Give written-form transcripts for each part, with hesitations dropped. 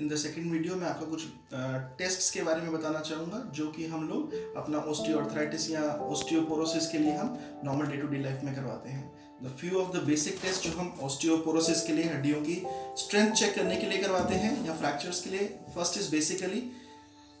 In the second video में आपको कुछ टेस्ट्स के बारे में बताना चाहूँगा जो कि हम लोग अपना ऑस्टियोआर्थराइटिस या ऑस्टियोपोरोसिस के लिए हम normal day to day life में करवाते हैं। The few of the basic test जो हम ऑस्टियोपोरोसिस के लिए हड्डियों की स्ट्रेंथ चेक करने के लिए करवाते हैं या फ्रैक्चर्स के लिए, first is basically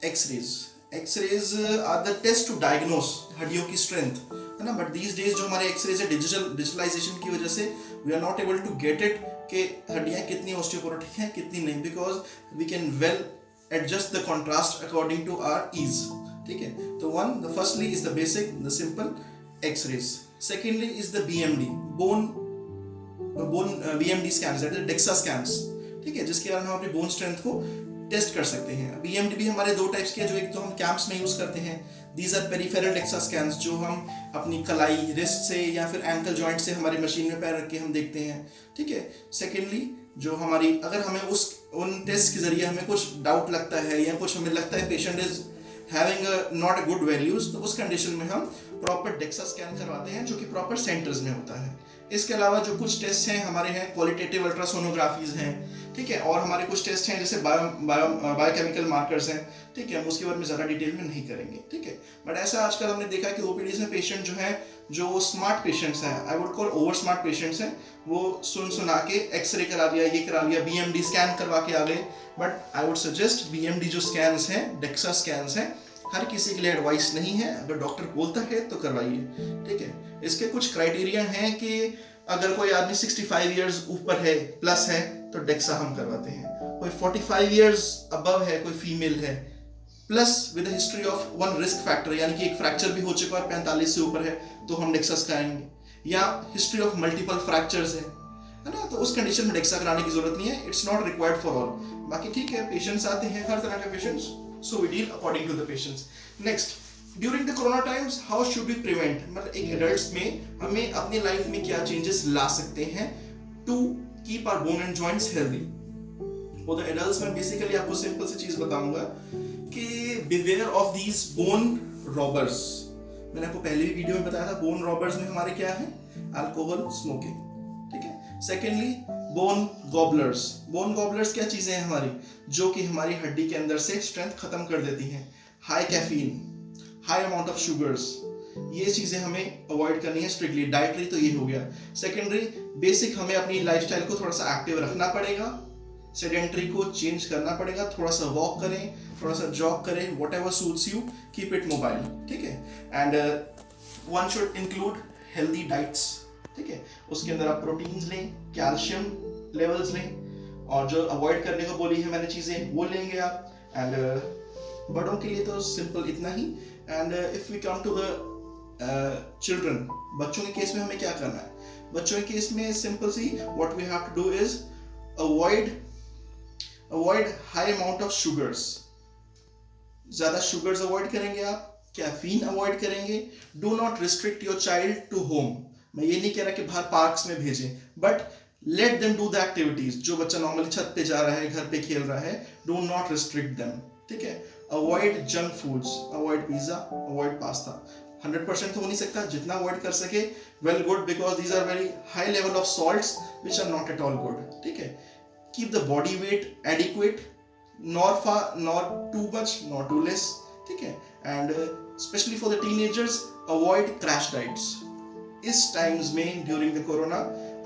X rays. X rays are the test to diagnose हड्डियों की स्ट्रेंथ, है ना। बट दीज डेज जो हमारे एक्सरेज है डिजिटलाइजेशन की वजह से we are not able to get it कि हड्डियाँ कितनी ऑस्टियोपोरोटिक हैं कितनी नहीं, because we can well adjust the contrast according to our ease. ठीक है, तो the firstly is the basic the simple X rays. Secondly is the BMD bone BMD scans, that is DEXA scans. ठीक है, जिसके कारण हम अपनी बोन स्ट्रेंथ को टेस्ट कर सकते हैं। बीएमडी भी हमारे दो टाइप्स के हैं, जो एक तो हम कैंप्स में यूज करते हैं, these are peripheral DEXA scans, जो हम अपनी कलाई, रिस्ट से या फिर एंकल जॉइंट से हमारी मशीन में पैर रख के हम देखते हैं। ठीक है, सेकेंडली जो हमारी अगर हमें उन टेस्ट के जरिए हमें कुछ डाउट लगता है या कुछ हमें लगता है patient is having not good values, तो उस कंडीशन में हम प्रॉपर डेक्सा स्कैन करवाते हैं जो कि प्रॉपर सेंटर्स में होता है। इसके अलावा जो कुछ टेस्ट हैं हमारे हैं क्वालिटेटिव अल्ट्रासोनोग्राफीज हैं। ठीक है, और हमारे कुछ टेस्ट हैं जैसे बायोकेमिकल मार्कर्स हैं। ठीक है, हम उसके बारे में ज़्यादा डिटेल में नहीं करेंगे। ठीक है, बट ऐसा आजकल हमने देखा कि ओपीडीज में पेशेंट जो है, जो स्मार्ट पेशेंट्स हैं, I would call over smart patients हैं, वो सुना के एक्सरे करा लिया, ये करा लिया, बीएमडी स्कैन करवा के आ गए। But I would suggest BMD जो स्कैन्स हैं, डेक्सा स्कैन्स हैं, हर किसी के लिए एडवाइस नहीं है। अगर डॉक्टर बोलता है तो करवाइए। ठीक है, इसके कुछ क्राइटेरिया हैं कि अगर कोई आदमी 65 इयर्स ऊपर है, प्लस है, तो डेक्सा हम करवाते हैं। कोई 45 इयर्स अबव है, कोई फीमेल है, plus with history of one risk factor, यानी कि एक फ्रैक्चर भी हो चुका है, 45 से ऊपर है, तो हम डेक्सा कराएंगे। या हिस्ट्री ऑफ मल्टीपल फ्रैक्चर्स है ना, तो उस कंडीशन में डेक्सा कराने की जरूरत नहीं है। It's not required for all. बाकी ठीक है, पेशेंट्स आते हैं हर तरह के patients, so we deal according to the patients. Next, during the corona times how should we prevent, मतलब एक adults में हमें अपनी लाइफ में क्या चेंजेस ला सकते हैं to keep our bone and joints healthy. For the adults में बेसिकली आपको सिंपल सी चीज बताऊंगा कि beware of these bone robbers. मैंने आपको पहले भी वीडियो में बताया था, बोन रॉबर्स में हमारे क्या है, अल्कोहल, स्मोकिंग। ठीक है, सेकेंडली बोन गॉबलर्स। बोन गॉबलर्स क्या चीजें हैं हमारी, जो कि हमारी हड्डी के अंदर से स्ट्रेंथ खत्म कर देती हैं। High caffeine, high amount of sugars, ये चीजें हमें अवॉइड करनी है स्ट्रिक्टली। डाइटरी तो ये हो गया। सेकेंडरी बेसिक हमें अपनी लाइफस्टाइल को थोड़ा सा एक्टिव रखना पड़ेगा, सेडेंटरी को चेंज करना पड़ेगा, थोड़ा सा वॉक करें, थोड़ा सा जॉग करें, what ever suits you, keep it mobile. ठीक है, and one should include healthy diets. ठीक है, उसके अंदर आप प्रोटीन्स लें, कैल्शियम लेवल्स लें, और जो अवॉइड करने को बोली है मैंने चीज़ें वो लेंगे आप। एंड बड़ों के लिए तो सिंपल इतना ही। And if we come to the children, बच्चों के केस में हमें क्या करना है, बच्चों के केस में simple see what we have to do is avoid high amount of sugars. ज़्यादा शुगर्स अवॉइड करेंगे आप, कैफीन अवॉइड करेंगे। Do not restrict your child to home. मैं ये नहीं कह रहा कि बाहर पार्क्स में भेजें, but let them do the activities. जो बच्चा नॉर्मली छत पे जा रहा है, घर पे खेल रहा है, डू नॉट रिस्ट्रिक्ट देम। ठीक है, avoid junk foods, avoid pizza, avoid pasta. 100% तो हो नहीं सकता, जितना अवॉइड कर सके well good, because these are very high level of salts which are not at all good. ठीक है, keep the body weight adequate, not too much, not too less. ठीक है, and specially for the teenagers avoid crash diets. इस times में during the corona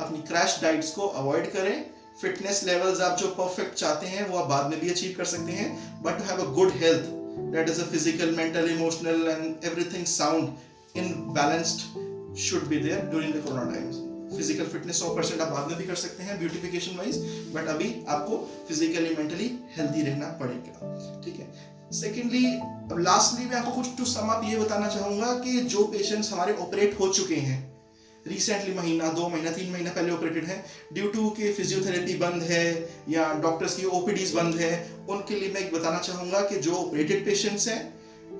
अपनी crash diets को avoid करें। Fitness levels आप जो परफेक्ट चाहते हैं वो आप बाद में भी अचीव कर सकते हैं, but to have a good health, that is a physical, mental, emotional and everything sound in balanced should be there during the corona times. Physical fitness 100% आप बाद में भी कर सकते हैं ब्यूटिफिकेशन वाइज, बट अभी आपको फिजिकली मेंटली हेल्दी रहना पड़ेगा। ठीक है, सेकेंडली अब लास्टली मैं आपको कुछ टू सम अप ये बताना चाहूँगा कि जो पेशेंट्स हमारे ऑपरेट हो चुके हैं रिसेंटली, महीना, 2 महीना, 3 महीना पहले ऑपरेटेड है, ड्यू टू कि फिजियोथेरेपी बंद है या डॉक्टर्स की ओपीडीज बंद है, उनके लिए मैं एक बताना चाहूँगा कि जो ऑपरेटेड पेशेंट्स हैं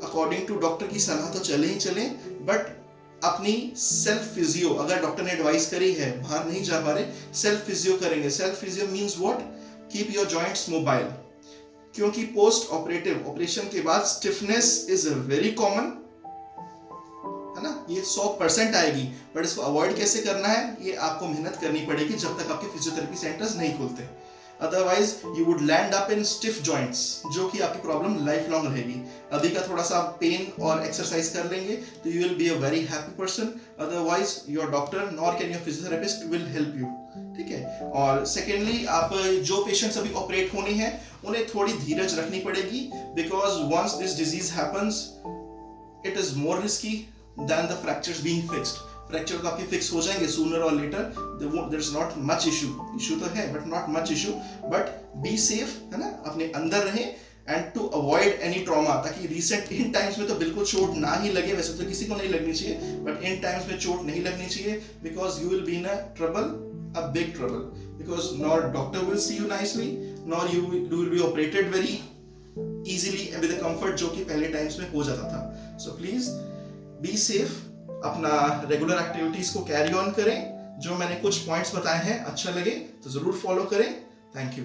अकॉर्डिंग टू डॉक्टर की सलाह तो चले ही चलें, बट अपनी सेल्फ फिजियो, अगर डॉक्टर ने एडवाइस करी है, बाहर नहीं जा पा रहे, सेल्फ फिजियो करेंगे। Self physio means what, keep your joints mobile, क्योंकि पोस्ट ऑपरेटिव ऑपरेशन के बाद स्टिफनेस इज वेरी कॉमन, है ना, ये 100% आएगी। बट इसको अवॉइड कैसे करना है, ये आपको मेहनत करनी पड़ेगी जब तक आपके फिजियोथेरेपी सेंटर्स नहीं खुलते। Otherwise you would land up in stiff joints, जो कि आपकी प्रॉब्लम लाइफ लॉन्ग रहेगी। अभी का थोड़ा सा पेन और एक्सरसाइज कर लेंगे तो you will be a very happy person, otherwise your doctor nor can your physiotherapist will help you. ठीक है। और सेकेंडली, आप जो पेशेंट्स अभी ऑपरेट होने हैं उन्हें थोड़ी धीरज रखनी पड़ेगी, because once this disease happens it is more risky then the fractures being fixed. Fracture तो आपके फिक्स हो जाएंगे सूनर और later, there is not much issue तो है but not much issue, but be safe, है ना, अपने अंदर रहें and to avoid any trauma, ताकि रिसेंट इन टाइम्स में तो बिल्कुल चोट ना ही लगे, वैसे तो किसी को नहीं लगनी चाहिए, बट इन टाइम्स में चोट नहीं लगनी चाहिए, because you will be in a trouble, a big trouble, because nor doctor will see you nicely, nor you will be operated very easily with comfort, जो कि पहले टाइम्स में हो जाता था। सो प्लीज बी सेफ, अपना regular activities को carry on करें। जो मैंने कुछ पॉइंट्स बताए हैं अच्छा लगे तो जरूर फॉलो करें। Thank you.